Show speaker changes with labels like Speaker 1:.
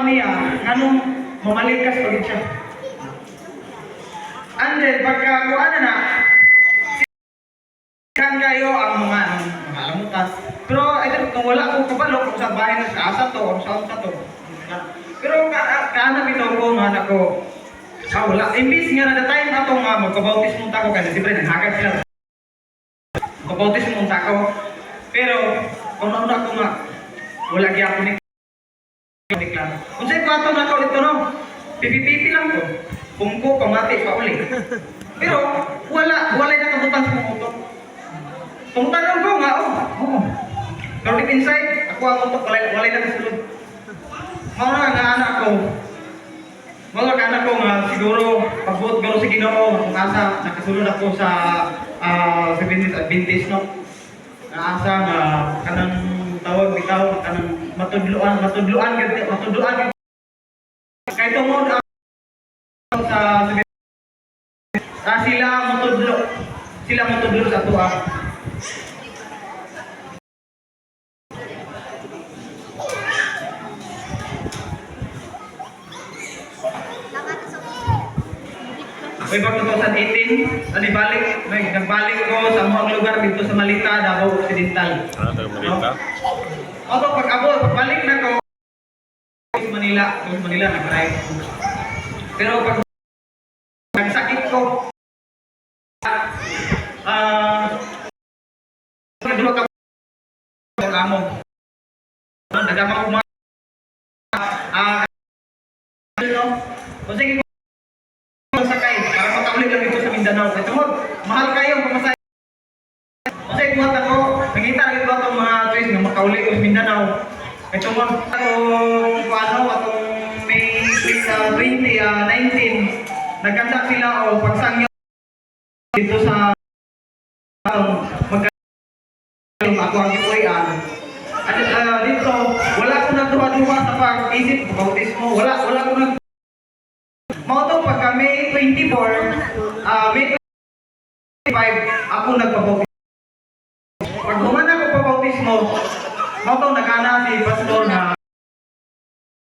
Speaker 1: niya, nganong mamalikas pagit siya. And then, pagka kuha na, kan kayo ang mga alamutan. Pero, ito, kung wala ko kabalo, kung sa bahay na sa asa to, o sa asa to. Pero, kaanap ito ko, nga ko, wala. Imbis nga na the time na itong magpabautis mong tako, kasi siyempre, naghagad sila. Magpabautis mong tako. Pero, kung nauna ko nga, wala kaya ako ni kung sa'yo kwato na ko ito, no? Pipi-pipi lang ko. Pungko, pamati, pauli. Pero, wala na kabutan sa mga utok. Kung tanong ko nga, pero deep inside, ako ang utok, walay na kasulod. Mga nga anak ko, siguro, pagbuot garo sa Ginoo, kung asa, nakasulod ako sa Seventh Adventist, no? Naasa nga, kanang tawag bitaw, kanang matudluan. Kaya tungod sa sila matudlo sa tuwa. May bago 2018, nagbalik ko sa mga lugar dito sa Malita, Davao Occidental.
Speaker 2: Sa Malita?
Speaker 1: Opo, pagbalik na ko sa Manila, nag-drive. Pero pag nagsakit ko, dua ka amo. Nagamang ko mga kung sige sakay para makaulit lang dito sa Mindanao. Ito mo, mahal kayo ang pamasahe. Kasi kung ako, nakita rin ko itong mga trees na makaulit ko sa Mindanao. Ito mo, atong May 2019, nagkandak sila o pagsangyo dito sa ako ang ipuyan. At dito, wala ko nagduha-duha sa pag-isip, bautismo, wala ko nag mga ito, pagka May 24, May 25, ako nagpabautismo. Pag humana ko pabautismo, mga ito, nagana si Pastor na